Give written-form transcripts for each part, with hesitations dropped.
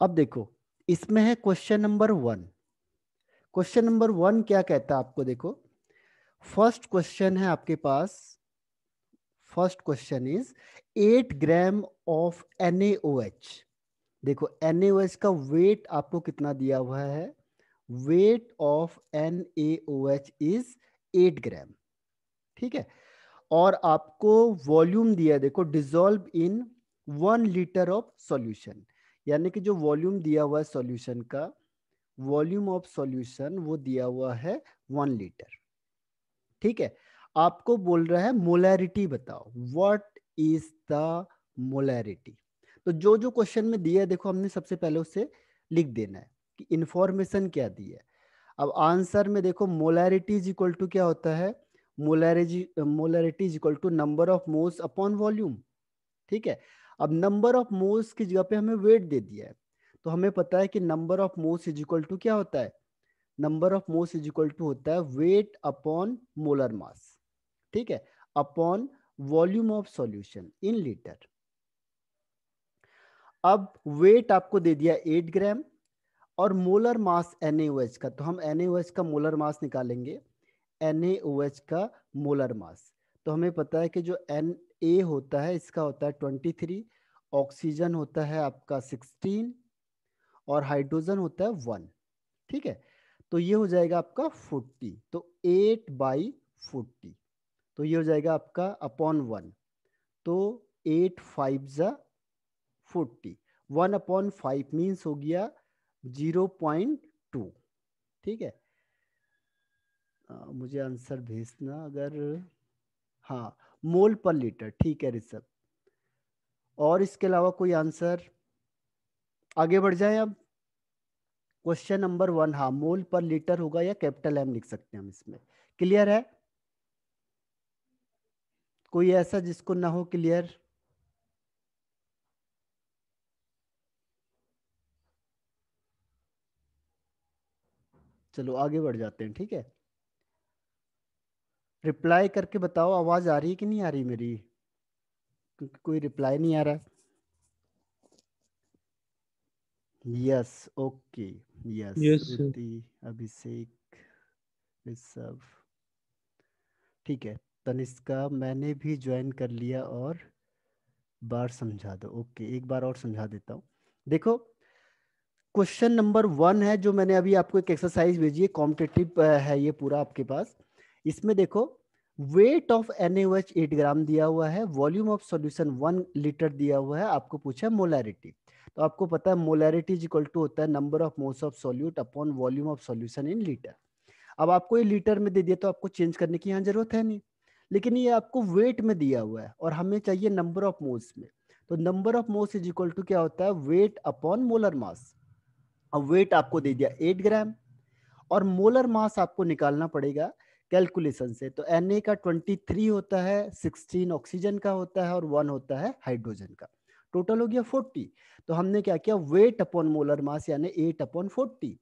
अब देखो इसमें है क्वेश्चन नंबर 1। क्वेश्चन नंबर 1 क्या कहता है आपको, देखो फर्स्ट क्वेश्चन है आपके पास। First question is 8 gram of NaOH। देखो NaOH का वेट आपको कितना दिया हुआ है, weight of NaOH is 8 gram. ठीक है, और आपको वॉल्यूम दिया है, देखो dissolve in 1 litre of solution, यानी कि जो वॉल्यूम दिया हुआ है सॉल्यूशन का, वॉल्यूम ऑफ सॉल्यूशन वो दिया हुआ है 1 लीटर। ठीक है, आपको बोल रहा है मोलैरिटी बताओ, व्हाट इज द मोलैरिटी। तो जो जो क्वेश्चन में दिया है देखो हमने सबसे पहले उससे लिख देना है कि इंफॉर्मेशन क्या दी है। अब आंसर में देखो मोलैरिटी इज इक्वल टू क्या होता है, molarity is equal to number of moles upon volume. ठीक है, अब नंबर ऑफ मोल्स की जगह पे हमें वेट दे दिया है, तो हमें पता है कि number of moles is equal to क्या होता है, number of moles is equal to होता है वेट अपॉन मोलर मास। ठीक है, upon volume of solution in litre. अब वेट आपको दे दिया 8 ग्राम और मोलर मास NaOH का, तो हम NaOH का मोलर मास निकालेंगे। NaOH का मोलर मास, तो हमें पता है कि जो Na होता है इसका होता है 23, ऑक्सीजन होता है आपका 16 और हाइड्रोजन होता है 1। ठीक है, तो ये हो जाएगा आपका 40, तो 8/40, तो ये हो जाएगा आपका अपॉन 1, तो 8 5 जा 40, 1/5 मीन्स हो गया 0.2। ठीक है, मुझे आंसर भेजना अगर, हाँ मोल पर लीटर। ठीक है ऋषभ, और इसके अलावा कोई आंसर, आगे बढ़ जाए अब। क्वेश्चन नंबर 1, हाँ मोल पर लीटर होगा या कैपिटल M लिख सकते हैं हम इसमें। क्लियर है, कोई ऐसा जिसको ना हो क्लियर? चलो आगे बढ़ जाते हैं। ठीक है, रिप्लाई करके बताओ आवाज आ रही है कि नहीं आ रही मेरी, क्योंकि कोई रिप्लाई नहीं आ रहा। Yes, okay, yes yes sir. Shruti, Abhishek, Rishabh. ठीक है, तनिष्का मैंने भी ज्वाइन कर लिया, और बार समझा दो। ओके, एक बार और समझा देता हूँ। देखो क्वेश्चन नंबर 1 है जो मैंने अभी आपको एक एक्सरसाइज भेजी है, कॉम्पिटिटिव है ये पूरा आपके पास। इसमें देखो वेट ऑफ NaOH 8 ग्राम दिया हुआ है, वॉल्यूम ऑफ सॉल्यूशन 1 लीटर दिया हुआ है, आपको पूछा है मोलैरिटी। तो आपको पता है मोलैरिटी इज इक्वल टू होता है number of moles of solute upon volume of solution in litre. अब आपको ये लीटर में दे दिया तो आपको चेंज करने की यहाँ जरूरत है नहीं, लेकिन ये आपको वेट में दिया हुआ है और हमें चाहिए नंबर ऑफ मोल्स में। तो number of moles is equal to क्या होता है, वेट अपॉन मोलर मास। अब वेट आपको दे दिया 8 ग्राम और मोलर मास आपको निकालना पड़ेगा कैलकुलेशन से। तो Na का 23 होता है, 16 ऑक्सीजन का होता है और 1 होता है हाइड्रोजन का, टोटल हो गया 40। तो हमने क्या किया, वेट अपॉन मोलर मास यानी 8/40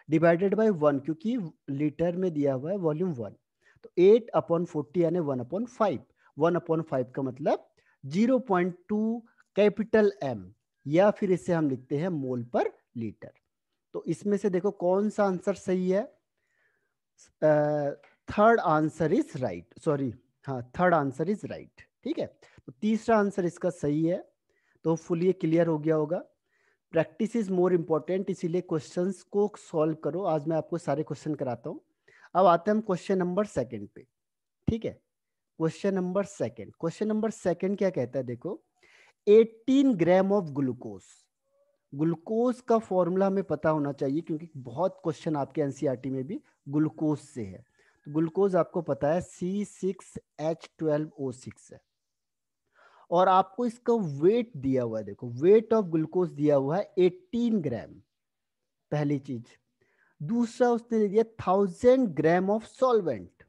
डिवाइडेड बाय 1, क्योंकि लीटर में दिया हुआ है वॉल्यूम 1। तो 8/40 यानी 1/5, 1/5 का मतलब 0.2 कैपिटल M, या फिर इसे हम लिखते हैं मोल पर लीटर। तो इसमें से देखो कौन सा आंसर सही है, third answer is right, sorry, हाँ थर्ड आंसर इज राइट। ठीक है, तो तीसरा आंसर इसका सही है। तो फुल ये क्लियर हो गया होगा। प्रैक्टिस इज मोर इंपॉर्टेंट, इसीलिए क्वेश्चंस को सॉल्व करो। आज मैं आपको सारे क्वेश्चन कराता हूँ। अब आते हैं हम क्वेश्चन नंबर 2 पे। ठीक है, क्वेश्चन नंबर सेकंड क्या कहता है, देखो 18 ग्राम ऑफ ग्लूकोज। ग्लूकोज का फॉर्मूला हमें पता होना चाहिए, क्योंकि बहुत क्वेश्चन आपके एनसीईआरटी में भी ग्लूकोज से है। तो ग्लूकोज आपको पता है C6H12O6 है, और आपको इसका वेट दिया हुआ है। देखो वेट ऑफ ग्लूकोज दिया हुआ है 18 ग्राम, पहली चीज। दूसरा उसने दे दिया 1000 ग्राम ऑफ सॉल्वेंट।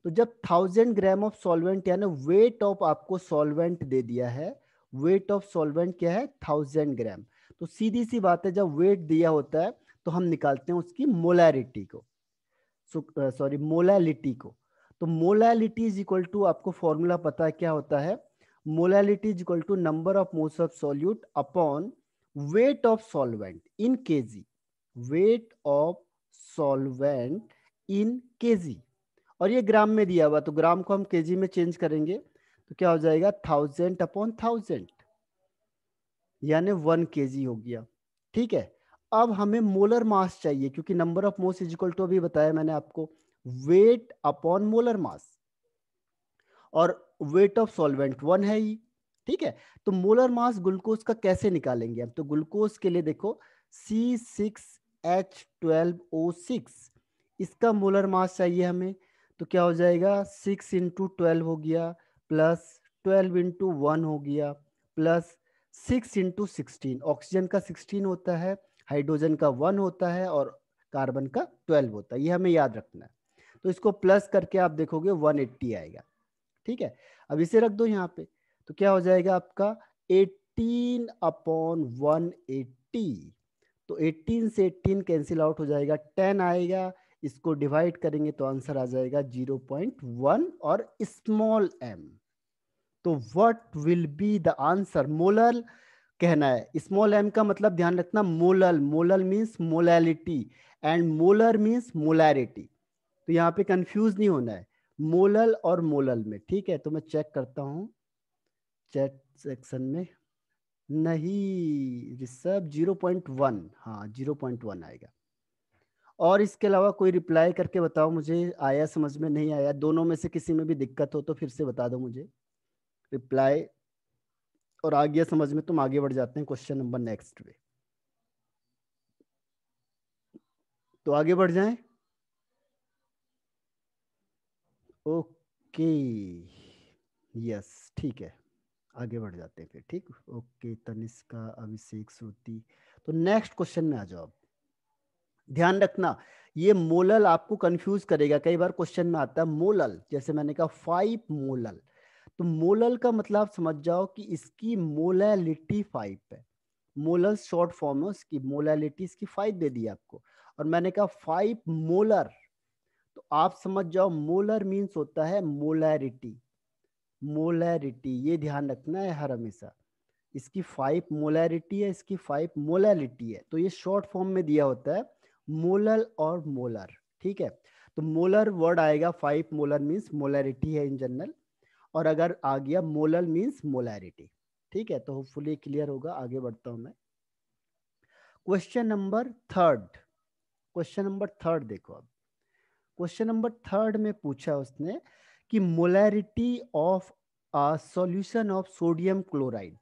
तो जब 1000 ग्राम ऑफ सॉल्वेंट यानी वेट ऑफ आपको सॉल्वेंट दे दिया है, वेट ऑफ सॉल्वेंट क्या है 1000 ग्राम, तो सीधी सी बात है जब वेट दिया होता है तो हम निकालते हैं उसकी मोलैरिटी को, सॉरी मोलैलिटी को। तो मोलैलिटी इज इक्वल टू, आपको फॉर्मूला पता है क्या होता है, molality is equal to number of moles of solute upon weight of solvent in KG, weight of solvent in KG, और ये ग्राम में दिया हुआ तो ग्राम को हम केजी में चेंज करेंगे तो क्या हो जाएगा 1000/1000, यानी 1 kg हो गया। ठीक है, अब हमें मोलर मास चाहिए क्योंकि number of moles is equal to, अभी बताया मैंने आपको, वेट अपॉन मोलर मास, और वेट ऑफ सॉल्वेंट 1 है ही। ठीक है, तो मोलर मास ग्लूकोज का कैसे निकालेंगे हम, तो ग्लूकोज के लिए देखो C6H12O6, इसका मोलर मास चाहिए हमें, तो क्या हो जाएगा 6 × 12 हो गया, प्लस 12 × 1 हो गया, प्लस 6 × 16, ऑक्सीजन का 16 होता है, हाइड्रोजन का 1 होता है, और कार्बन का 12 होता है, ये हमें याद रखना है। तो इसको प्लस करके आप देखोगे 180 आएगा। ठीक है, अब इसे रख दो यहाँ पे, तो क्या हो जाएगा आपका 18/180, तो 18 से 18 कैंसिल आउट हो जाएगा, 10 आएगा, इसको डिवाइड करेंगे तो आंसर आ जाएगा 0.1 और स्मॉल m। तो what will be the answer, molar कहना है, स्मॉल m का मतलब ध्यान रखना molal, molal means molality and molar means molarity, तो यहाँ पे कंफ्यूज नहीं होना है मोलल और मोलल में। ठीक है, तो मैं चेक करता हूँ चैट सेक्शन में, नहीं ऋषभ 0.1, हाँ 0.1 आएगा। और इसके अलावा कोई रिप्लाई करके बताओ मुझे, आया समझ में, नहीं आया, दोनों में से किसी में भी दिक्कत हो तो फिर से बता दो मुझे रिप्लाई, और आ गया समझ में तुम आगे बढ़ जाते हैं क्वेश्चन नंबर नेक्स्ट पे। तो आगे बढ़ जाएं, ओके, यस ठीक है, आगे बढ़ जाते हैं फिर। ठीक, ओके, तनिष्का, अभिषेक, श्रुति, तो नेक्स्ट क्वेश्चन में आ जाओ। ध्यान रखना ये मोलल आपको कंफ्यूज करेगा, कई बार क्वेश्चन में आता है मोलल, जैसे मैंने कहा 5 मोलल, तो मोलल का मतलब समझ जाओ कि इसकी मोलैलिटी 5 है, मोलल शॉर्ट फॉर्म है उसकी, मोलैलिटी इसकी 5 दे दी आपको, और मैंने कहा 5 मोलर, तो आप समझ जाओ मोलर मीन्स होता है मोलैरिटी, मोलैरिटी ये ध्यान रखना है हर हमेशा, इसकी 5 मोलैरिटी है, इसकी 5 मोलैलिटी है, तो ये शॉर्ट फॉर्म में दिया होता है मोलल और मोलर। ठीक है, तो मोलर वर्ड आएगा 5 मोलर मीन्स मोलैरिटी है इन जनरल, और अगर आ गया मोलल मीन्स मोलैरिटी। ठीक है, तो होपफुली क्लियर होगा, आगे बढ़ता हूं मैं। Question number third, question number third देखो, अब क्वेश्चन नंबर थर्ड में पूछा उसने कि molarity of a solution of sodium chloride.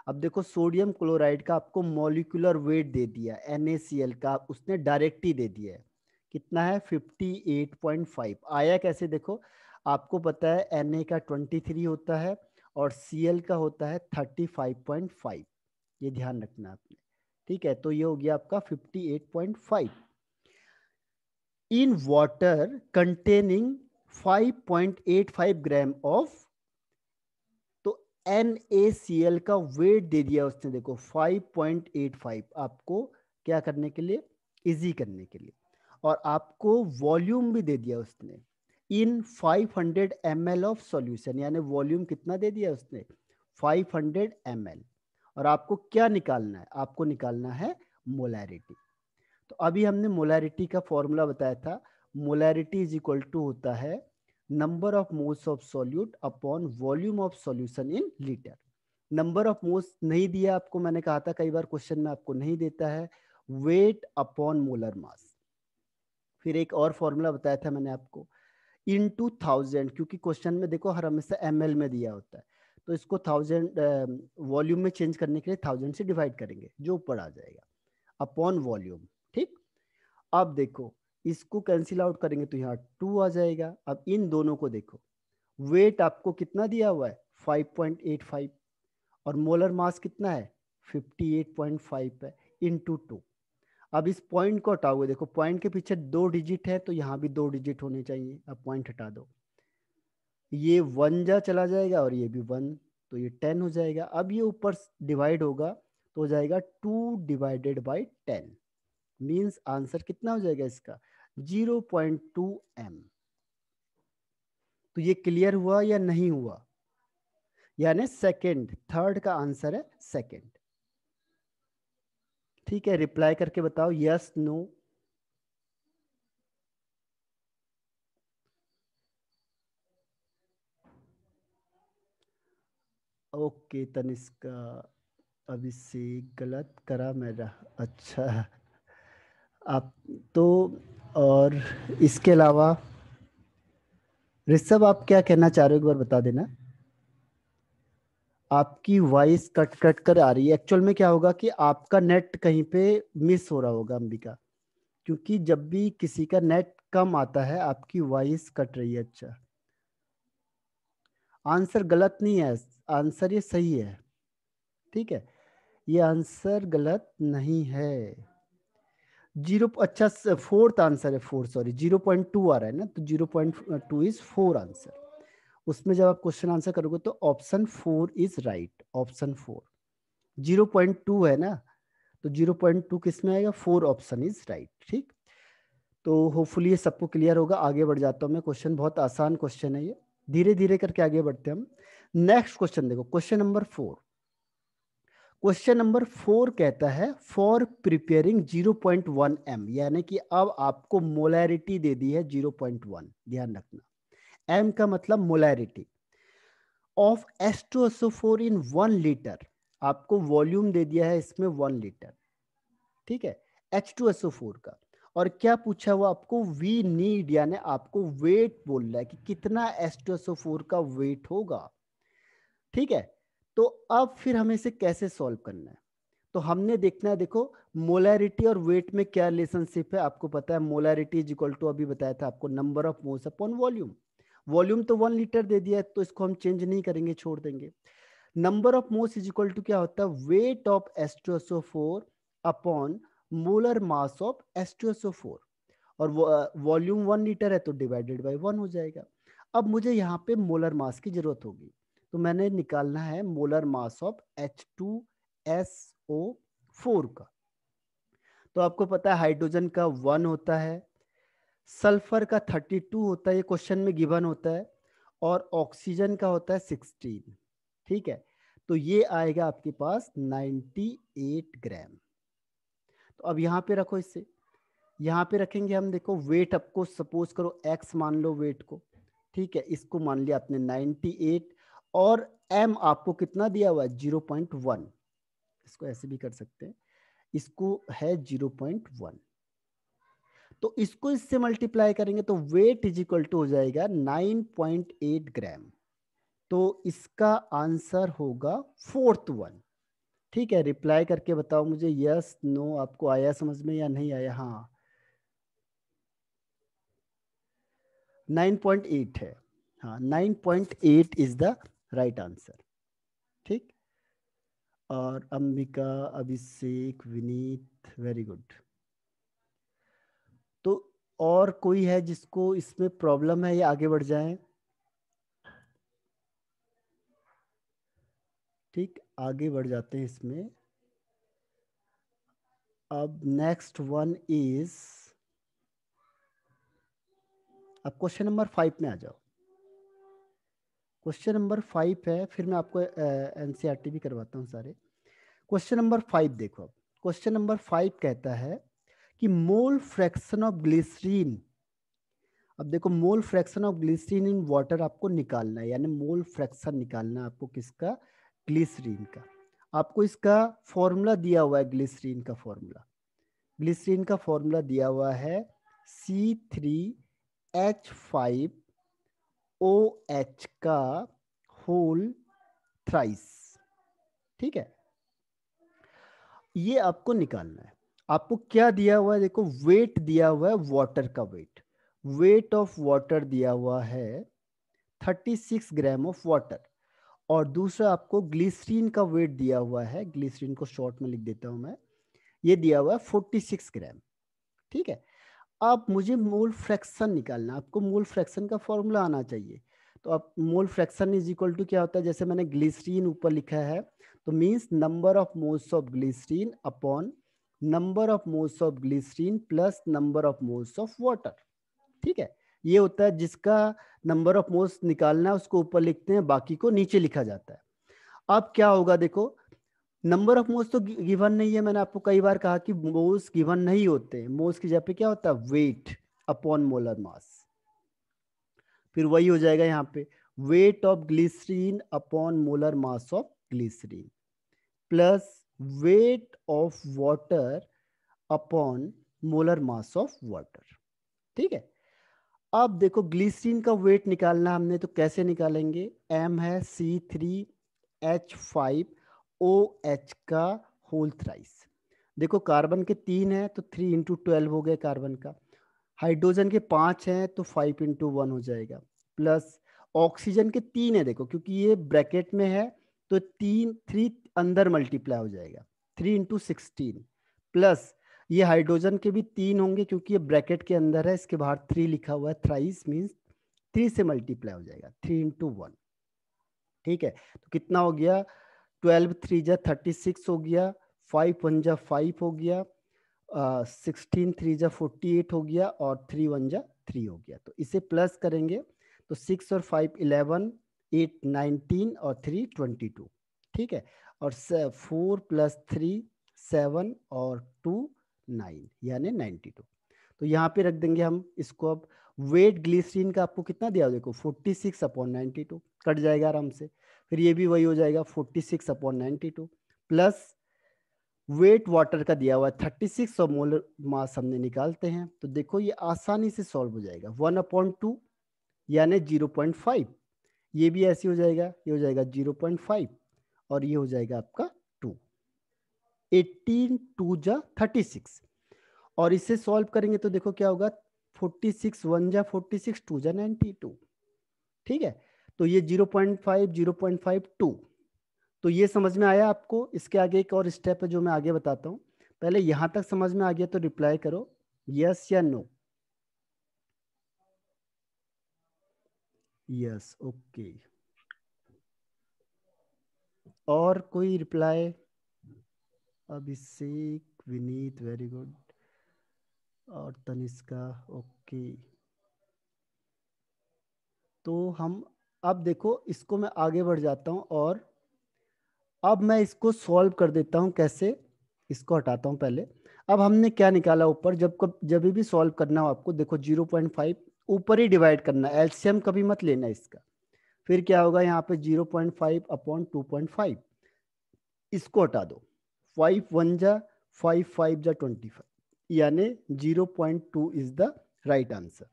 अब देखो सोडियम क्लोराइड का आपको मॉलिक्यूलर वेट दे दिया, NaCl का उसने डायरेक्ट ही दे दिया है, कितना है 58.5, आया कैसे देखो, आपको पता है Na का 23 होता है और Cl का होता है 35.5, ये ध्यान रखना आपने। ठीक है, तो ये हो गया आपका 58.5 in water containing 5.85 gram of, तो NaCl का वेट दे दिया उसने देखो 5.85, आपको क्या करने के लिए, इजी करने के लिए, और आपको वॉल्यूम भी दे दिया उसने इन 500 ml ऑफ सॉल्यूशन, यानी वॉल्यूम कितना दे दिया उसने 500 ml, और आपको क्या निकालना है, आपको निकालना है मोलैरिटी। तो अभी हमने मोलैरिटी का फॉर्मूला बताया था, मोलैरिटी इज इक्वल टू होता है number of moles of solute upon volume of solution in litre. Number of moles नहीं दिया आपको, मैंने कहा था कई बार क्वेश्चन में आपको नहीं देता है, वेट अपॉन मोलर मास। फिर एक और फॉर्मूला बताया था मैंने आपको, इनटू 1000, क्योंकि क्वेश्चन में देखो हर हमेशा ml में दिया होता है, तो इसको 1000 वॉल्यूम में चेंज करने के लिए 1000 से डिवाइड करेंगे, जो ऊपर आ जाएगा, अपॉन वॉल्यूम। ठीक, अब देखो इसको कैंसिल आउट करेंगे तो यहाँ 2 आ जाएगा। अब इन दोनों को देखो, वेट आपको कितना दिया हुआ है 5.85, और मोलर मास कितना है 58.5 है, इनटू 2। अब इस पॉइंट को हटाओगे, देखो पॉइंट के पीछे 2 डिजिट है तो यहाँ भी 2 डिजिट होने चाहिए, अब पॉइंट हटा दो, ये 1 जा चला जाएगा और ये भी 1, तो ये 10 हो जाएगा। अब ये ऊपर डिवाइड होगा तो हो जाएगा 2/10, मीन्स आंसर कितना हो जाएगा इसका 0.2 m। तो ये क्लियर हुआ या नहीं हुआ, यानी सेकंड, थर्ड का आंसर है सेकंड। ठीक है, रिप्लाई करके बताओ यस नो। ओके तनिष्का, अभिषेक गलत करा मेरा, अच्छा आप तो। और इसके अलावा ऋषभ, आप क्या कहना चाह रहे हो, एक बार बता देना। आपकी वॉइस कट कट कर आ रही है। एक्चुअल में क्या होगा कि आपका नेट कहीं पे मिस हो रहा होगा अंबिका, क्योंकि जब भी किसी का नेट कम आता है आपकी वॉइस कट रही है। अच्छा, आंसर गलत नहीं है, आंसर ये सही है। ठीक है, ये आंसर गलत नहीं है। जीरो, अच्छा फोर्थ आंसर है, फोर सॉरी, 0.2 आ रहा है ना, तो 0.2 इज फोर आंसर। उसमें जब आप क्वेश्चन आंसर करोगे तो option four is right, option four. 0.2 है ना, तो 0.2 किस में आएगा, फोर ऑप्शन इज राइट। ठीक, तो होपफुली ये सबको क्लियर होगा। आगे बढ़ जाता हूँ मैं, क्वेश्चन बहुत आसान क्वेश्चन है ये, धीरे धीरे करके आगे बढ़ते हैं हम। नेक्स्ट क्वेश्चन देखो, क्वेश्चन नंबर 4। क्वेश्चन नंबर 4 कहता है फॉर प्रिपेयरिंग 0.1 m, यानी कि अब आपको मोलैरिटी दे दी है 0.1, ध्यान रखना। m का मतलब molarity of H2SO4 in 1 litre. आपको वॉल्यूम दे दिया है इसमें 1 लीटर, ठीक है, H2SO4 का। और क्या पूछा हुआ आपको, वी नीड, यानी आपको वेट बोल रहा है कि कितना H2SO4 का वेट होगा। ठीक है, तो अब फिर हमें इसे कैसे सॉल्व करना है, तो हमने देखना है, देखो मोलैरिटी और वेट में क्या रिलेशनशिप है आपको पता है। मोलैरिटी इज इक्वल टू, अभी बताया था आपको, number of moles upon volume. Volume तो 1 लीटर दे दिया है, तो इसको हम चेंज नहीं करेंगे, छोड़ देंगे। Number of moles is equal to क्या होता है, weight of H2SO4 upon molar mass of H2SO4। और वॉल्यूम 1 लीटर है तो डिवाइडेड बाय 1 हो जाएगा। अब मुझे यहाँ पे मोलर मास की जरूरत होगी, तो मैंने निकालना है मोलर मास ऑफ H2SO4 का। तो आपको पता है हाइड्रोजन का 1 होता है, सल्फर का 32 होता है, ये क्वेश्चन में गिवन होता है, और ऑक्सीजन का होता है 16। ठीक है, तो ये आएगा आपके पास 98 ग्राम। तो अब यहाँ पे रखो, इससे यहाँ पे रखेंगे हम, देखो वेट आपको सपोज करो x मान लो वेट को, ठीक है, इसको मान लिया आपने 98, और m आपको कितना दिया हुआ है 0.1, इसको ऐसे भी कर सकते हैं, इसको है 0.1, तो इसको इससे मल्टीप्लाई करेंगे तो वेट इज इक्वल टू हो जाएगा 9.8 ग्राम। तो इसका आंसर होगा फोर्थ वन। ठीक है, रिप्लाई करके बताओ मुझे यस नो, आपको आया समझ में या नहीं आया। हाँ 9.8 है, हाँ 9.8 इज द राइट आंसर। ठीक, और अंबिका, अभिषेक, विनीत, वेरी गुड। तो और कोई है जिसको इसमें प्रॉब्लम है या आगे बढ़ जाएं। ठीक, आगे बढ़ जाते हैं इसमें। अब नेक्स्ट वन इज, अब क्वेश्चन नंबर 5 में आ जाओ। क्वेश्चन नंबर 5 है, फिर मैं आपको एनसीईआरटी भी करवाता हूँ सारे। क्वेश्चन नंबर 5 देखो, अब क्वेश्चन नंबर 5 कहता है कि मोल फ्रैक्शन ऑफ ग्लिसरीन। अब देखो mole fraction of glycerine in water आपको निकालना है, यानी मोल फ्रैक्शन निकालना है आपको, किसका, ग्लिसरीन का। आपको इसका फॉर्मूला दिया हुआ है, ग्लिसरीन का फॉर्मूला, ग्लिसरीन का फॉर्मूला दिया हुआ है C3H5OH का होल थ्राइस। ठीक है, ये आपको निकालना है। आपको क्या दिया हुआ है, देखो वेट दिया हुआ है, वाटर का वेट, वेट ऑफ वाटर दिया हुआ है 36 ग्राम ऑफ वाटर, और दूसरा आपको ग्लिसरीन का वेट दिया हुआ है, ग्लिसरीन को शॉर्ट में लिख देता हूं मैं, ये दिया हुआ है 46 ग्राम। ठीक है, अब मुझे मोल फ्रैक्शन निकालना, आपको मोल फ्रैक्शन का फॉर्मूला आना चाहिए। तो अब mole fraction is equal to क्या होता है, जैसे मैंने ग्लिसरीन ऊपर लिखा है, तो means number of moles of glycerine upon number of moles of glycerine plus number of moles of water. ठीक है, ये होता है, जिसका नंबर ऑफ मोल्स निकालना है उसको ऊपर लिखते हैं, बाकी को नीचे लिखा जाता है। अब क्या होगा देखो, नंबर ऑफ मोल्स तो गिवन नहीं है, मैंने आपको कई बार कहा कि मोल्स गिवन नहीं होते, मोल्स की जगह पे क्या होता है, वेट अपॉन मोलर मास। फिर वही हो जाएगा यहाँ पे, weight of glycerine upon molar mass of glycerine plus weight of water upon molar mass of water. ठीक है, अब देखो ग्लिसरीन का वेट निकालना है हमने, तो कैसे निकालेंगे, m है C3H5OH का होल थ्राइस। देखो कार्बन के 3 है तो 3 इंटू 12 हो गए कार्बन का, हाइड्रोजन के 5 हैं तो 5 इंटू 1 हो जाएगा, प्लस ऑक्सीजन के 3 है, देखो क्योंकि ये ब्रैकेट में है तो 3 अंदर मल्टीप्लाई हो जाएगा, 3 इंटू 16 प्लस ये हाइड्रोजन के भी 3 होंगे क्योंकि ये ब्रैकेट के अंदर है, इसके बाहर 3 लिखा हुआ है, थ्राइस मीन्स 3 से मल्टीप्लाई हो जाएगा, 3 इंटू 1। ठीक है, तो कितना हो गया, 12 3 जा 36 हो गया, 5 1 जा 5 हो गया, 16 3 जा 48 हो गया और 3 1 जा 3 हो गया। तो इसे प्लस करेंगे तो 6 और 5 11, 8 19 और 3 22। ठीक है, और 4 प्लस 3 7 और 2 9 यानी 92। तो यहाँ पे रख देंगे हम इसको। अब वेट ग्लिसरीन का आपको कितना दिया, देखो 46/92 कट जाएगा आराम से, फिर ये भी वही हो जाएगा 46/92 प्लस वेट वाटर का दिया हुआ है 36 और मोलर मास हमने निकालते हैं, तो देखो ये आसानी से सॉल्व हो जाएगा, 1/2 यानी 0.5, ये भी ऐसे हो जाएगा, ये हो जाएगा 0.5 और ये हो जाएगा आपका 2, 18 2 जा 36 और इसे सॉल्व करेंगे तो देखो क्या होगा, 46 1 जा 46 2 जा 92। ठीक है, तो ये 0.5 0.5 2, तो ये समझ में आया आपको। इसके आगे एक और स्टेप है जो मैं आगे बताता हूँ, पहले यहां तक समझ में आ गया तो रिप्लाई करो यस या नो। यस, ओके, और कोई रिप्लाई, अभिषेक विनीत वेरी गुड, और तनिष्का ओके। तो हम अब देखो इसको मैं आगे बढ़ जाता हूँ और अब मैं इसको सॉल्व कर देता हूँ कैसे, इसको हटाता हूँ पहले। अब हमने क्या निकाला ऊपर, जब भी सॉल्व करना हो आपको, देखो 0.5 ऊपर ही डिवाइड करना, एलसीएम कभी मत लेना इसका। फिर क्या होगा यहाँ पे 0.5/2.5, इसको हटा दो, 5 1 जा 5 5 जा 25 यानी 0.2 इज द राइट आंसर।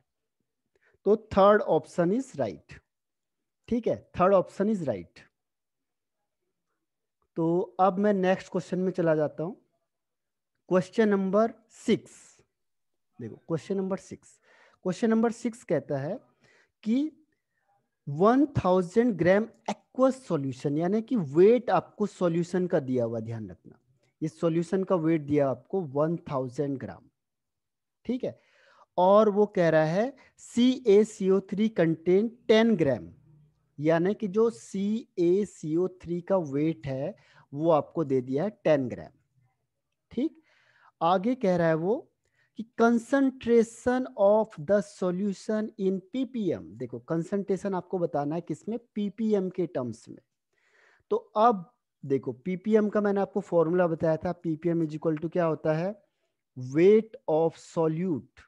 तो थर्ड ऑप्शन इज राइट। ठीक है, थर्ड ऑप्शन इज राइट। तो अब मैं नेक्स्ट क्वेश्चन में चला जाता हूं, क्वेश्चन नंबर 6। देखो क्वेश्चन नंबर 6 कहता है कि 1000 ग्राम एक्वस सॉल्यूशन, यानी कि वेट आपको सॉल्यूशन का दिया हुआ, ध्यान रखना इस सॉल्यूशन का वेट दिया आपको 1000 ग्राम। ठीक है, और वो कह रहा है CaCO3 कंटेन 10 ग्राम, यानी कि जो CaCO3 का वेट है वो आपको दे दिया है 10 ग्राम। ठीक, आगे कह रहा है वो कि concentration of the solution in PPM, देखो कंसंट्रेशन आपको बताना है किसमें, पीपीएम के टर्म्स में। तो अब देखो पीपीएम का मैंने आपको फॉर्मूला बताया था, पीपीएम इज इक्वल टू क्या होता है, वेट ऑफ सॉल्यूट।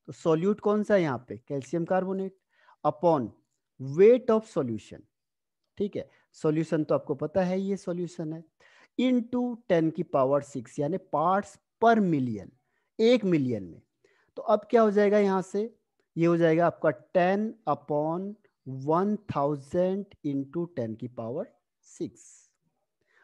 तो सॉल्यूट कौन सा है यहाँ पे, calcium carbonate, upon weight of solution. ठीक है, सॉल्यूशन तो आपको पता है ये सॉल्यूशन है, इनटू 10⁶ यानी पार्ट्स पर मिलियन, 1 मिलियन में। तो अब क्या हो जाएगा यहाँ से, ये हो जाएगा आपका 10/1000 इंटू 10⁶।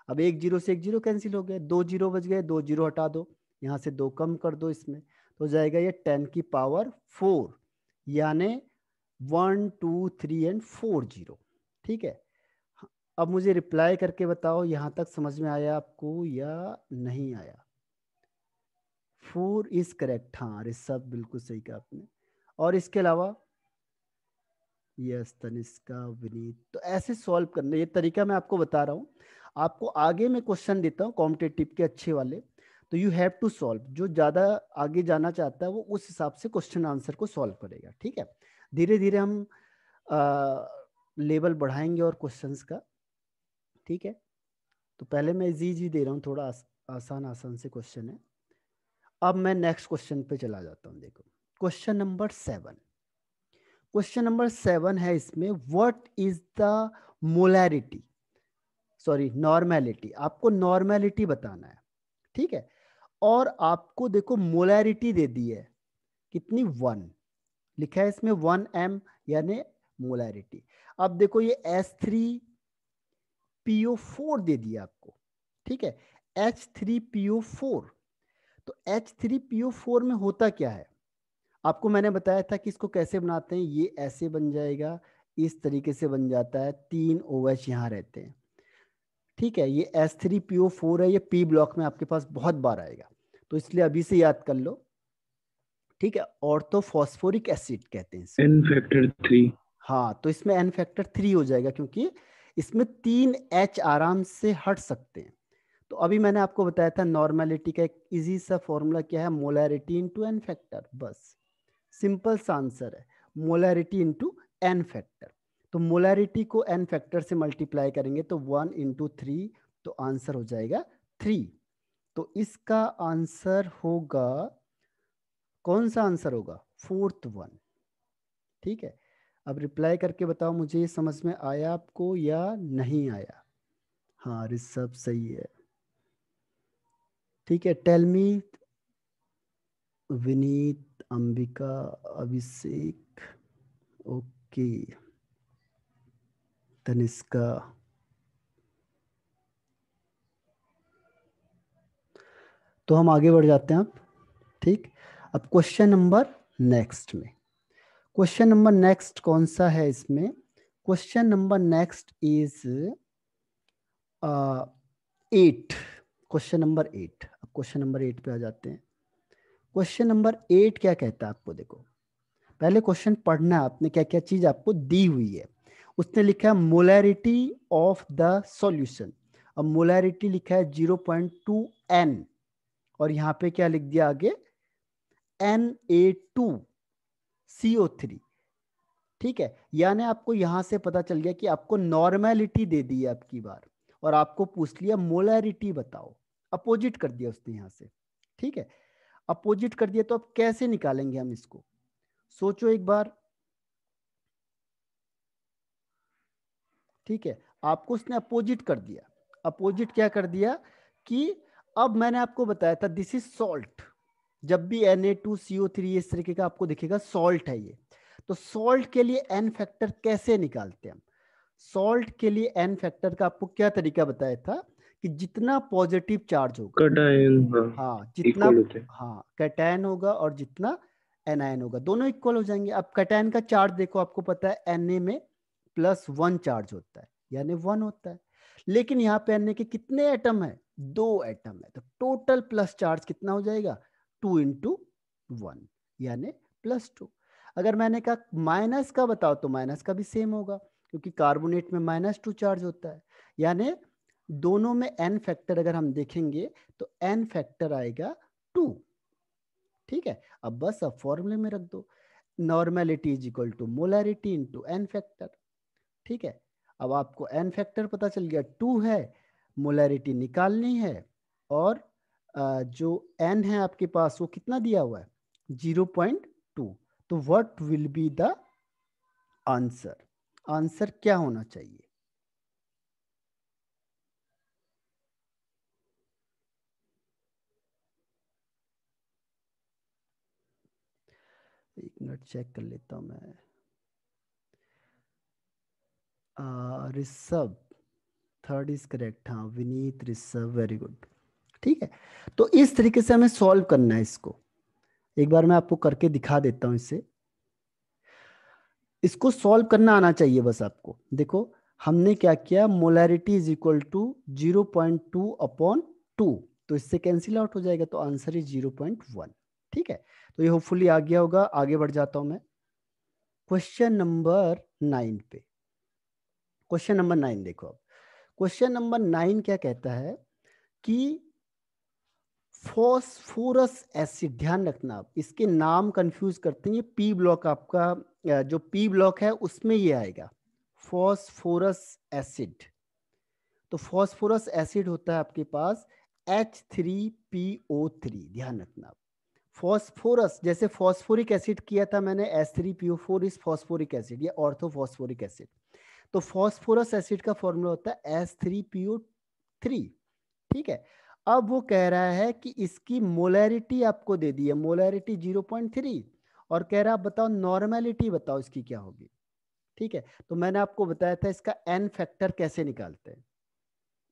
अब एक जीरो से एक जीरो कैंसिल हो गए, 2 जीरो बच गए, 2 जीरो हटा दो, यहाँ से 2 कम कर दो इसमें, तो हो जाएगा ये 10⁴ यानी 1 2 3 एंड 4 जीरो। ठीक है, अब मुझे रिप्लाई करके बताओ यहाँ तक समझ में आया आपको या नहीं आया। 4 इज करेक्ट, हाँ ऋषभ बिल्कुल सही कहा आपने। और इसके अलावा यस तनिष्का विनीत, तो ऐसे सॉल्व करना, ये तरीका मैं आपको बता रहा हूँ। आपको आगे मैं क्वेश्चन देता हूँ कॉम्पिटेटिव के अच्छे वाले, तो यू हैव टू सॉल्व, जो ज़्यादा आगे जाना चाहता है वो उस हिसाब से क्वेश्चन आंसर को सॉल्व करेगा। ठीक है, धीरे धीरे हम लेवल बढ़ाएंगे और क्वेश्चंस का। ठीक है, तो पहले मैं इजी दे रहा हूँ, थोड़ा आसान आसान से क्वेश्चन है। अब मैं नेक्स्ट क्वेश्चन पे चला जाता हूँ। देखो क्वेश्चन नंबर 7, क्वेश्चन नंबर 7 है इसमें, what is the molarity, sorry normality, आपको नॉर्मेलिटी बताना है। ठीक है, और आपको देखो मोलैरिटी दे दी है कितनी, 1 लिखा है इसमें, 1m यानी मोलैरिटी। अब देखो ये H3PO4 दे दिया आपको। ठीक है, H3PO4, तो H3PO4 में होता क्या है, आपको मैंने बताया था कि इसको कैसे बनाते हैं, ये ऐसे बन जाएगा, इस तरीके से बन जाता है, 3 OH यहाँ रहते हैं। ठीक है, ये H3PO4 है, ये P ब्लॉक में आपके पास बहुत बार आएगा, तो इसलिए अभी से याद कर लो। ठीक है, ऑर्थोफॉस्फोरिक एसिड कहते हैं इसको। n factor 3। हाँ, तो इसमें n फैक्टर 3 हो जाएगा, क्योंकि इसमें 3 H आराम से हट सकते हैं। तो अभी मैंने आपको बताया था नॉर्मेलिटी का एक इजी सा फॉर्मूला क्या है, मोलैरिटी इंटू n फैक्टर, बस सिंपल सा आंसर है, मोलैरिटी इंटू n फैक्टर। तो मोलैरिटी को n फैक्टर से मल्टीप्लाई करेंगे तो 1 इंटू 3, तो आंसर हो जाएगा 3। तो इसका आंसर होगा, कौन सा आंसर होगा, 4th वन। ठीक है, अब रिप्लाई करके बताओ मुझे, ये समझ में आया आपको या नहीं आया। हाँ ऋषभ सही है। ठीक है, टेल मी, विनीत, अंबिका, अभिषेक, ओके, तनिष्का। तो हम आगे बढ़ जाते हैं अब। ठीक, अब क्वेश्चन नंबर नेक्स्ट में, क्वेश्चन नंबर नेक्स्ट कौन सा है इसमें, question number next is 8, question number 8। अब क्वेश्चन नंबर 8 पे आ जाते हैं। क्वेश्चन नंबर 8 क्या कहता है आपको, देखो पहले क्वेश्चन पढ़ना है आपने, क्या क्या चीज आपको दी हुई है। उसने लिखा है मोलैरिटी ऑफ द सॉल्यूशन, अब मोलैरिटी लिखा है 0.2 n, और यहाँ पे क्या लिख दिया आगे, Na2CO3। ठीक है, यानी आपको यहां से पता चल गया कि आपको नॉर्मेलिटी दे दी है आपकी बार, और आपको पूछ लिया मोलैरिटी बताओ, अपोजिट कर दिया उसने यहां से। ठीक है, अपोजिट कर दिया, तो अब कैसे निकालेंगे हम इसको, सोचो एक बार। ठीक है, आपको उसने अपोजिट कर दिया, अपोजिट क्या कर दिया कि, अब मैंने आपको बताया था दिस इज सॉल्ट, जब भी Na2CO3 इस तरीके का आपको दिखेगा सॉल्ट है ये, तो सॉल्ट के लिए n फैक्टर कैसे निकालते हैं हम, सॉल्ट के लिए n फैक्टर का आपको क्या तरीका बताया था, कि जितना पॉजिटिव चार्ज होगा, कटायन, हाँ, हाँ जितना, इक्वल होते हैं। हाँ कैटायन होगा और जितना एनायन होगा, दोनों इक्वल हो जाएंगे। अब कैटायन का चार्ज देखो, आपको पता है Na में +1 चार्ज होता है, यानी 1 होता है, लेकिन यहाँ पे Na के कितने एटम है, 2 एटम है, तो टोटल प्लस चार्ज कितना हो जाएगा, 2 इंटू 1 यानी +2। अगर मैंने कहा माइनस का बताओ, तो माइनस का भी सेम होगा, क्योंकि कार्बोनेट में -2 चार्ज होता है, यानी दोनों में n फैक्टर अगर हम देखेंगे तो n फैक्टर आएगा 2। ठीक है, अब बस अब फॉर्मूले में रख दो, normality is equal to molarity into n factor. ठीक है, अब आपको n फैक्टर पता चल गया 2 है, मोलैरिटी निकालनी है, और जो n है आपके पास वो कितना दिया हुआ है, 0.2। तो what will be the answer, answer क्या होना चाहिए, एक मिनट चेक कर लेता हूं मैं। ऋषभ, थर्ड इज करेक्ट, हाँ विनीत, ऋषभ, वेरी गुड। ठीक है, तो इस तरीके से हमें सॉल्व करना है इसको, एक बार मैं आपको करके दिखा देता हूं इसे, इसको सॉल्व करना आना चाहिए बस आपको। देखो हमने क्या किया, मोलैरिटी इज इक्वल टू 0.2/2, तो इससे कैंसिल आउट हो जाएगा, तो आंसर इज 0.1। ठीक है, तो ये होपफुली आ गया होगा। आगे बढ़ जाता हूं मैं क्वेश्चन नंबर 9 पे। क्वेश्चन नंबर 9 देखो, अब क्वेश्चन नंबर 9 क्या कहता है कि फॉस्फोरस एसिड, ध्यान रखना आप इसके नाम कंफ्यूज करते हैं, ये पी ब्लॉक आपका, जो पी ब्लॉक है उसमें ये आएगा फॉस्फोरस एसिड। तो फॉस्फोरस एसिड होता है आपके पास H3PO3, ध्यान रखना। फॉस्फोरस, जैसे फॉस्फोरिक एसिड किया था मैंने H3PO4 इस फॉस्फोरिक एसिड या ऑर्थोफॉस्फोरिक एसिड। तो फॉस्फोरस एसिड का फॉर्मूला होता है H3PO3। ठीक है, अब वो कह रहा है कि इसकी मोलैरिटी आपको दे दी है, मोलैरिटी 0.3, और कह रहा है बताओ नॉर्मेलिटी बताओ इसकी क्या होगी। ठीक है, तो मैंने आपको बताया था इसका एन फैक्टर कैसे निकालते हैं।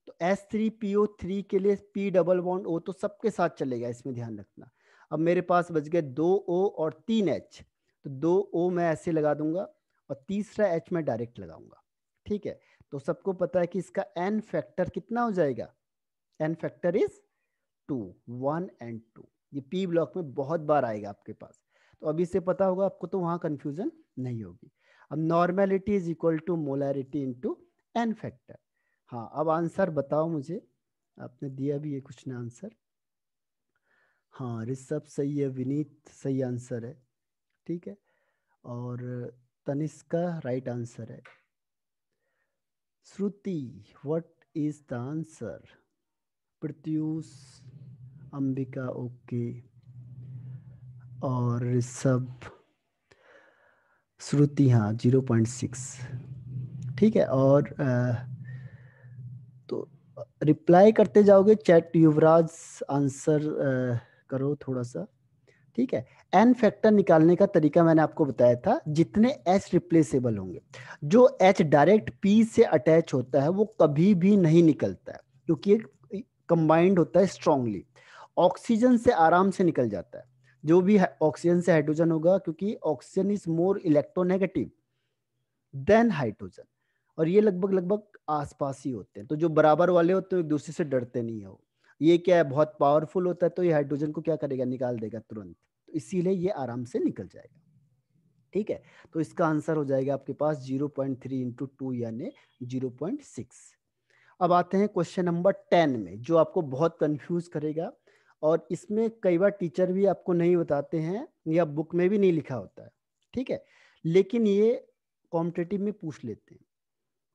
तो H3PO3 के लिए P डबल बॉन्ड O तो सबके साथ चलेगा, इसमें ध्यान रखना। अब मेरे पास बच गए 2O और 3H, तो 2O मैं ऐसे लगा दूंगा और तीसरा H मैं डायरेक्ट लगाऊंगा। ठीक है, तो सबको पता है कि इसका एन फैक्टर कितना हो जाएगा, एन फैक्टर इज 2, 1 एंड 2। ये पी ब्लॉक में बहुत बार आएगा आपके पास, तो अभी से पता होगा आपको, तो वहां कंफ्यूजन नहीं होगी। अब normality is equal to molarity into N factor. हाँ, अब आंसर बताओ मुझे, आपने दिया भी है कुछ ना आंसर। हाँ, ऋषभ सही है, विनीत सही आंसर है। ठीक है, और तनिष्का राइट आंसर है। Shruti what is the answer? Pratyush, Ambika okay, और ऋषभ, श्रुति हाँ 0.6। ठीक है, और तो रिप्लाई करते जाओगे चैट, युवराज आंसर करो थोड़ा सा। ठीक है, एन फैक्टर निकालने का तरीका मैंने आपको बताया था, जितने एच रिप्लेसेबल होंगे, जो एच डायरेक्ट पी से अटैच होता है वो कभी भी नहीं निकलता है, क्योंकि कंबाइंड होता है स्ट्रांगली, ऑक्सीजन से आराम से निकल जाता है। जो भी ऑक्सीजन से हाइड्रोजन होगा, क्योंकि oxygen is more electronegative than hydrogen, और ये लगभग लगभग आसपास ही होते हैं, तो जो बराबर वाले होते हैं एक दूसरे से डरते नहीं हो। ये क्या है, बहुत पावरफुल होता है, तो ये हाइड्रोजन को क्या करेगा, निकाल देगा तुरंत, तो इसीलिए ये आराम से निकल जाएगा। ठीक है, तो इसका आंसर हो जाएगा आपके पास 0.3 इंटू 2 यानी 0.6। अब आते हैं क्वेश्चन नंबर 10 में, जो आपको बहुत कंफ्यूज करेगा, और इसमें कई बार टीचर भी आपको नहीं बताते हैं या बुक में भी नहीं लिखा होता है। ठीक है, लेकिन ये कॉम्पिटिटिव में पूछ लेते हैं।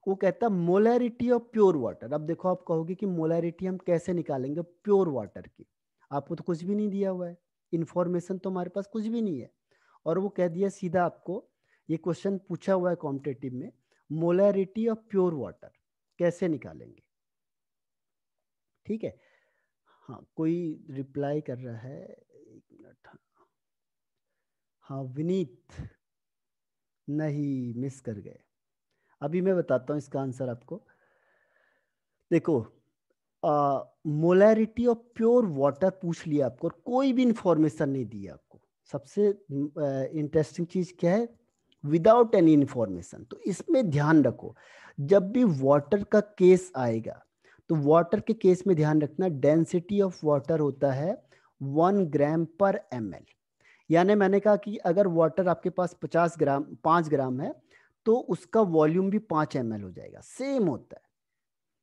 वो कहता है मोलैरिटी ऑफ प्योर वाटर। अब देखो, आप कहोगे कि मोलैरिटी हम कैसे निकालेंगे प्योर वाटर की, आपको तो कुछ भी नहीं दिया हुआ है, इंफॉर्मेशन तो हमारे पास कुछ भी नहीं है, और वो कह दिया सीधा आपको, ये क्वेश्चन पूछा हुआ है कॉम्पिटिटिव में, मोलैरिटी ऑफ प्योर वाटर कैसे निकालेंगे। ठीक है, हाँ कोई रिप्लाई कर रहा है, एक मिनट। हाँ विनीत, नहीं मिस कर गए, अभी मैं बताता हूँ इसका आंसर आपको। देखो, मोलैरिटी ऑफ प्योर वाटर पूछ लिया आपको और कोई भी इंफॉर्मेशन नहीं दी आपको। सबसे इंटरेस्टिंग चीज क्या है, विदाउट एनी इंफॉर्मेशन। तो इसमें ध्यान रखो, जब भी वाटर का केस आएगा, तो वाटर के केस में ध्यान रखना डेंसिटी ऑफ वाटर होता है 1 ग्राम/ml। यानी मैंने कहा कि अगर वाटर आपके पास 50 ग्राम 5 ग्राम है, तो उसका वॉल्यूम भी 5 ml हो जाएगा, सेम होता है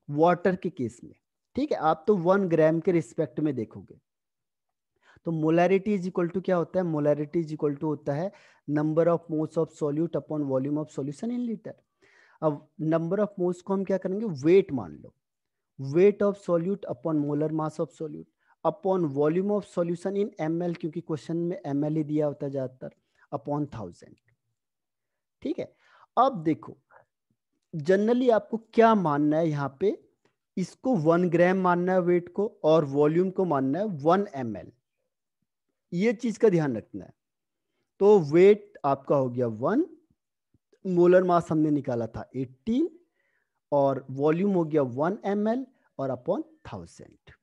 वाटर के केस में। ठीक है, आप तो 1 ग्राम के रिस्पेक्ट में देखोगे। तो मोलैरिटी इज इक्वल टू क्या होता है, मोलैरिटी इज इक्वल टू होता है number of moles of solute upon volume of solution in litre. अब नंबर ऑफ मोल्स को हम क्या करेंगे, वेट मान लो, weight of solute upon molar mass of solute upon volume of solution in ml, क्योंकि क्वेश्चन में ml ही दिया होता है ज्यादातर, अपॉन 1000। ठीक है, अब देखो जनरली आपको क्या मानना है यहाँ पे, इसको 1 ग्राम मानना है वेट को, और वॉल्यूम को मानना है 1 ml। ये चीज का ध्यान रखना है। तो वेट आपका हो गया 1, मोलर मास हमने निकाला था 18, और वॉल्यूम हो गया 1 ml और अपॉन 1000।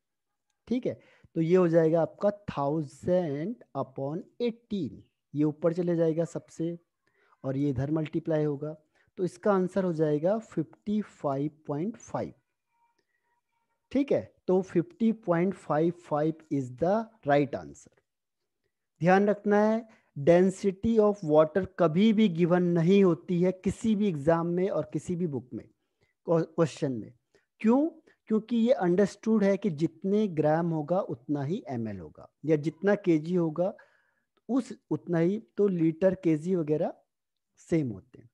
ठीक है, तो ये हो जाएगा आपका 1000/18, ये ऊपर चले जाएगा सबसे, और ये इधर मल्टीप्लाई होगा, तो इसका आंसर हो जाएगा 55.5। ठीक है, तो 50.55 इज द राइट आंसर। ध्यान रखना है, डेंसिटी ऑफ वाटर कभी भी गिवन नहीं होती है किसी भी एग्जाम में और किसी भी बुक में, क्वेश्चन में। क्यों? क्योंकि ये अंडरस्टूड है कि जितने ग्राम होगा उतना ही ml होगा, या जितना केजी होगा उस उतना ही, तो लीटर केजी वगैरह सेम होते हैं।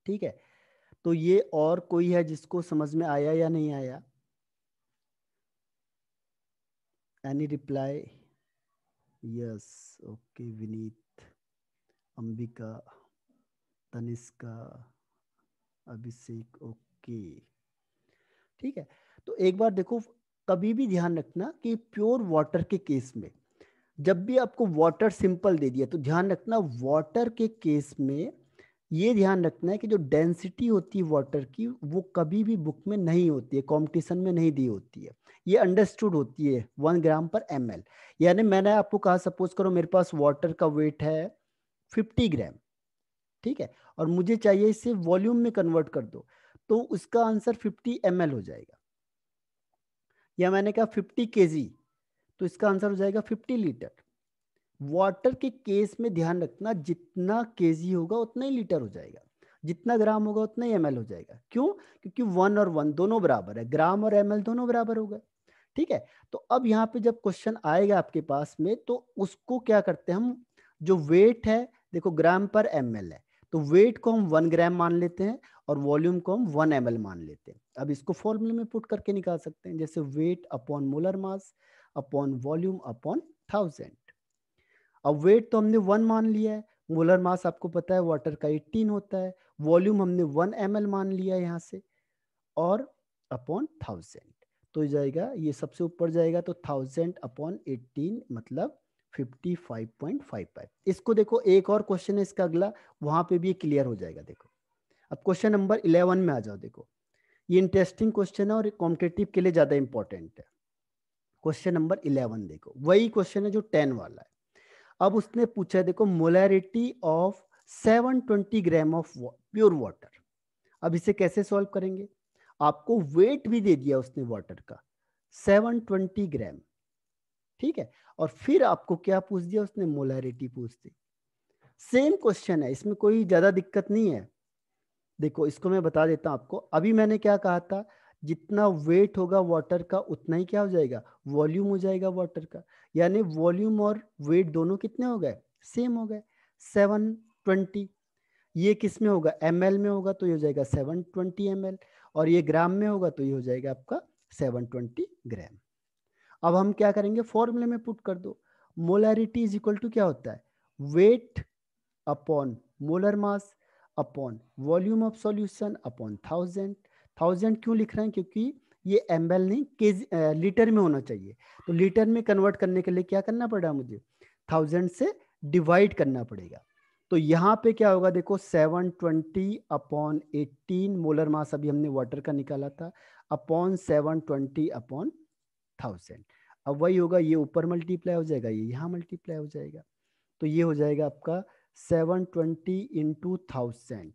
ठीक है, तो ये और कोई है जिसको समझ में आया या नहीं आया? Any reply? Yes, okay. Vineet, Ambika, Tanishka, Abhishek, okay. ठीक है, तो एक बार देखो, कभी भी ध्यान रखना कि प्योर वाटर के केस में जब भी आपको वाटर सिंपल दे दिया तो ध्यान रखना वाटर के केस में ये ध्यान रखना है कि जो डेंसिटी होती है वाटर की वो कभी भी बुक में नहीं होती है, कंपटीशन में नहीं दी होती है। ये अंडरस्टूड होती है 1 ग्राम/ml। यानी मैंने आपको कहा, सपोज करो मेरे पास वाटर का वेट है 50 ग्राम, ठीक है, और मुझे चाहिए इसे वॉल्यूम में कन्वर्ट कर दो, तो उसका आंसर 50 ml हो जाएगा। या मैंने कहा 50 kg, तो इसका आंसर हो जाएगा 50 लीटर। वाटर के केस में ध्यान रखना जितना केजी होगा उतना ही लीटर हो जाएगा, जितना ग्राम होगा उतना ही ml हो जाएगा। क्यों? क्योंकि 1 और 1 दोनों बराबर है, ग्राम और ml दोनों बराबर हो गए। ठीक है, तो अब यहाँ पे जब क्वेश्चन आएगा आपके पास में तो उसको क्या करते हैं हम, जो वेट है देखो ग्राम/ml है, तो वेट को हम 1 ग्राम मान लेते हैं और वॉल्यूम को हम 1 ml मान लेते हैं। अब इसको फॉर्मूले में पुट करके निकाल सकते हैं, जैसे wait upon molar mass upon volume upon 1000। अब वेट तो हमने 1 मान लिया है, मोलर मास आपको पता है वाटर का 18 होता है, वॉल्यूम हमने 1 ml मान लिया है यहाँ से, और अपॉन 1000 तो जाएगा, ये सबसे ऊपर जाएगा तो 1000/18 मतलब 55.55। इसको देखो, एक और क्वेश्चन है इसका अगला, वहां पे भी क्लियर हो जाएगा। देखो अब क्वेश्चन नंबर 11 में आ जाओ। देखो ये इंटरेस्टिंग क्वेश्चन है और कॉम्पिटिटिव के लिए ज्यादा इंपॉर्टेंट है। क्वेश्चन नंबर 11 देखो, वही क्वेश्चन है जो 10 वाला है। अब उसने पूछा है, देखो molarity of 720 gram of pure water. अब इसे कैसे सॉल्व करेंगे? आपको वेट भी दे दिया उसने वाटर का 720 ग्राम, ठीक है, और फिर आपको क्या पूछ दिया उसने? मोलैरिटी पूछ दी। सेम क्वेश्चन है, इसमें कोई ज्यादा दिक्कत नहीं है। देखो इसको मैं बता देता हूं आपको, अभी मैंने क्या कहा था, जितना वेट होगा वाटर का उतना ही क्या हो जाएगा? वॉल्यूम हो जाएगा वाटर का। यानी वॉल्यूम और वेट दोनों कितने हो गए? सेम हो गए, 720। ये किस में होगा? ml में होगा तो ये हो जाएगा 720 ml, और ये ग्राम में होगा तो ये हो जाएगा आपका 720 ग्राम। अब हम क्या करेंगे? फॉर्मूले में पुट कर दो। मोलैरिटी इज इक्वल टू क्या होता है? Weight upon molar mass upon volume of solution upon 1000। 1000 क्यों लिख रहे हैं? क्योंकि ये ml नहीं केजी लीटर में होना चाहिए, तो लीटर में कन्वर्ट करने के लिए क्या करना पड़ा मुझे? 1000 से डिवाइड करना पड़ेगा। तो यहाँ पे क्या होगा? देखो 720/18 मोलर मास अभी हमने वाटर का निकाला था, अपॉन 720/1000। अब वही होगा, ये ऊपर मल्टीप्लाई हो जाएगा, ये यहाँ मल्टीप्लाई हो जाएगा, तो ये हो जाएगा आपका 720 इंटू 1000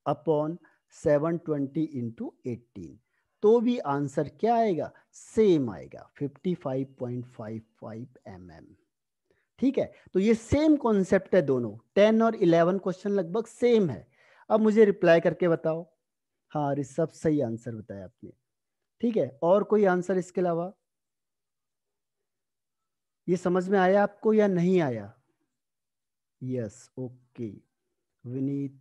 अपॉन 720 इंटू 18। तो भी आंसर क्या आएगा? सेम आएगा, 55.55 mm। ठीक है, तो ये सेम कॉन्सेप्ट है, दोनों 10 और 11 क्वेश्चन लगभग सेम है। अब मुझे रिप्लाई करके बताओ। हाँ ऋषभ, सही आंसर बताया आपने। ठीक है, और कोई आंसर इसके अलावा? ये समझ में आया आपको या नहीं आया? Yes, okay. विनीत,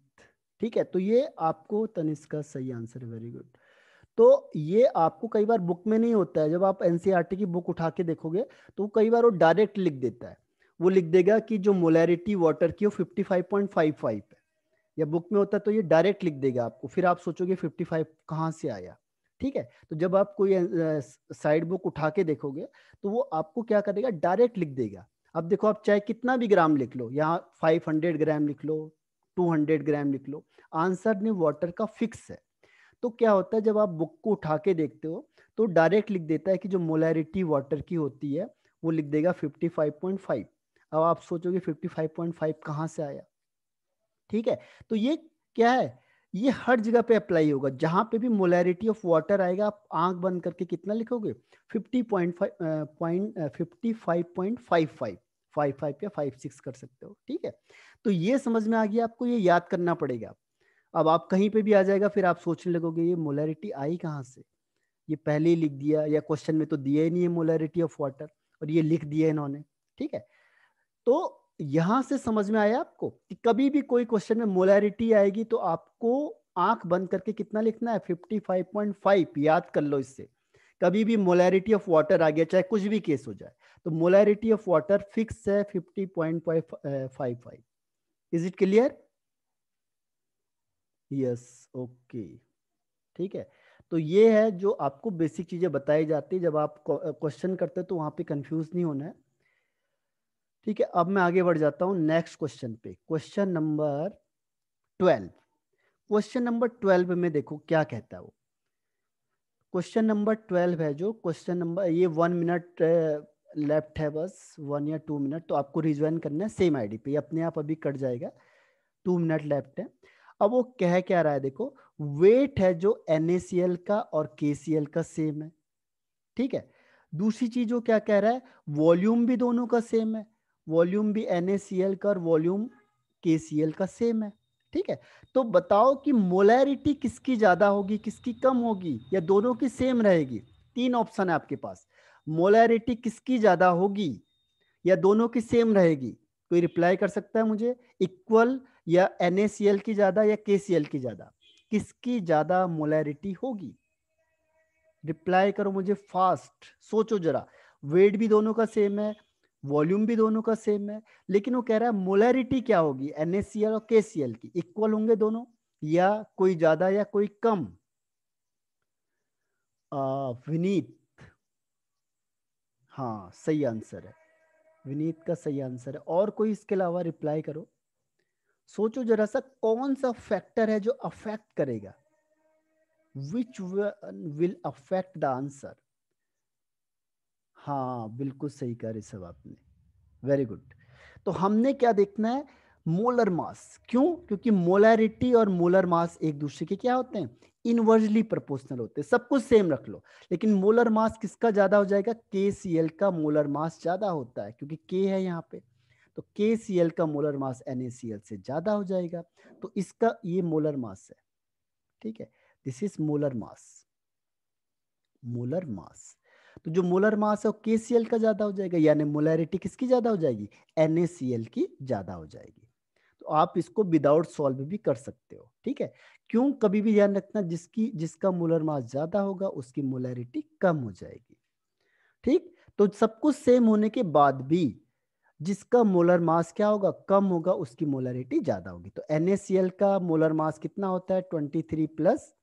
ठीक है, तो ये आपको तनिष्का सही आंसर है, वेरी गुड। तो ये आपको कई बार बुक में नहीं होता है, जब आप एनसीईआरटी की बुक उठा के देखोगे तो कई बार वो डायरेक्ट लिख देता है, वो लिख देगा कि जो मोलैरिटी वाटर की वो 55.55 है, या बुक में होता है तो ये डायरेक्ट लिख देगा आपको, फिर आप सोचोगे 55 कहाँ से आया। ठीक है, तो जब आप कोई साइड बुक उठा के देखोगे तो वो आपको क्या करेगा? डायरेक्ट लिख देगा। अब देखो, आप चाहे कितना भी ग्राम लिख लो, यहाँ 500 ग्राम लिख लो, 200 ग्राम लिख लो, आंसर ने वाटर का फिक्स है। तो क्या होता है, जब आप बुक को उठा के देखते हो तो डायरेक्ट लिख देता है कि जो मोलैरिटी वाटर की होती है वो लिख देगा 55.5। अब आप सोचोगे 55.5 कहाँ से आया? ठीक है, तो ये क्या है? ये हर जगह पे अप्लाई होगा, जहां पे भी मोलैरिटी ऑफ वाटर आएगा आप आंख बंद करके कितना लिखोगे? 55.55 55 या 56 कर सकते हो। ठीक है, तो ये समझ में आ गया आपको, ये याद करना पड़ेगा। अब आप कहीं पे भी आ जाएगा, फिर आप सोचने लगोगे ये मोलैरिटी आई कहाँ से? ये पहले ही लिख दिया, या क्वेश्चन में तो दिया ही नहीं है मोलैरिटी ऑफ वाटर, और ये लिख दिया इन्होंने। ठीक है, तो यहां से समझ में आया आपको कि कभी भी कोई क्वेश्चन में मोलैरिटी आएगी तो आपको आंख बंद करके कितना लिखना है 55.5, याद कर लो इससे। कभी भी मोलैरिटी ऑफ वाटर आ गया, चाहे कुछ भी केस हो जाए, तो मोलैरिटी ऑफ वाटर फिक्स है 50.55। Is it clear? Yes, okay, ठीक है। तो ये है जो आपको बेसिक चीजें बताई जाती है, जब आप क्वेश्चन करते हैं तो वहां पे कंफ्यूज नहीं होना है। ठीक है, अब मैं आगे बढ़ जाता हूँ नेक्स्ट क्वेश्चन पे, क्वेश्चन नंबर 12। क्वेश्चन नंबर 12 में देखो क्या कहता है वो। क्वेश्चन नंबर 12 है जो क्वेश्चन नंबर, ये 1 मिनट लेफ्ट है, बस 1 या 2 मिनट, तो आपको रिज्वाइन करना है सेम आईडी पे, अपने आप अभी कट जाएगा। 2 मिनट लेफ्ट है। अब वो कह क्या रहा है, देखो वेट है जो NaCl का और KCl का सेम है, ठीक है। दूसरी चीज वो क्या कह रहा है, वॉल्यूम भी दोनों का सेम है, वॉल्यूम भी NaCl का और वॉल्यूम KCl का सेम है, ठीक है। तो बताओ कि मोलैरिटी किसकी ज्यादा होगी, किसकी कम होगी, या दोनों की सेम रहेगी। 3 ऑप्शन है आपके पास, मोलैरिटी किसकी ज्यादा होगी या दोनों की सेम रहेगी। कोई रिप्लाई कर सकता है मुझे, इक्वल या NaCl की ज्यादा या KCl की ज्यादा, किसकी ज्यादा मोलैरिटी होगी? रिप्लाई करो मुझे फास्ट, सोचो जरा। वेट भी दोनों का सेम है, वॉल्यूम भी दोनों का सेम है, लेकिन वो कह रहा है मोलैरिटी क्या होगी, NaCl और KCl की इक्वल होंगे दोनों, या कोई ज्यादा या कोई कम? विनीत, हाँ सही आंसर है, विनीत का सही आंसर है। और कोई इसके अलावा रिप्लाई करो, सोचो जरा सा, कौन सा फैक्टर है जो अफेक्ट करेगा, which will affect the answer. हाँ बिल्कुल सही कहा ऋषभ आपने, वेरी गुड। तो हमने क्या देखना है, मोलर मास। क्यों? क्योंकि मोलैरिटी और मोलर मास एक दूसरे के क्या होते हैं, इनवर्सली प्रोपोर्शनल होते हैं। सब कुछ सेम रख लो, लेकिन मोलर मास किसका ज्यादा हो जाएगा, KCl का मोलर मास ज्यादा होता है, क्योंकि K है यहाँ पे, तो KCl का मोलर मास NaCl से ज्यादा हो जाएगा। तो इसका ये मोलर मास है, ठीक है, this is molar mass, molar mass. तो जो मोलर मास है वो KCl का ज्यादा हो जाएगा, यानी मोलैरिटी किसकी ज्यादा हो जाएगी, NaCl की ज्यादा हो जाएगी। तो आप इसको विदाउट सॉल्व भी कर सकते हो, ठीक है। क्यों? कभी भी ध्यान रखना, जिसका मोलर मास ज्यादा होगा उसकी मोलैरिटी कम हो जाएगी, ठीक। तो सब कुछ सेम होने के बाद भी जिसका मोलर मास क्या होगा, कम होगा, उसकी मोलैरिटी ज्यादा होगी। तो NaCl का मोलर मास कितना होता है, 23 प्लस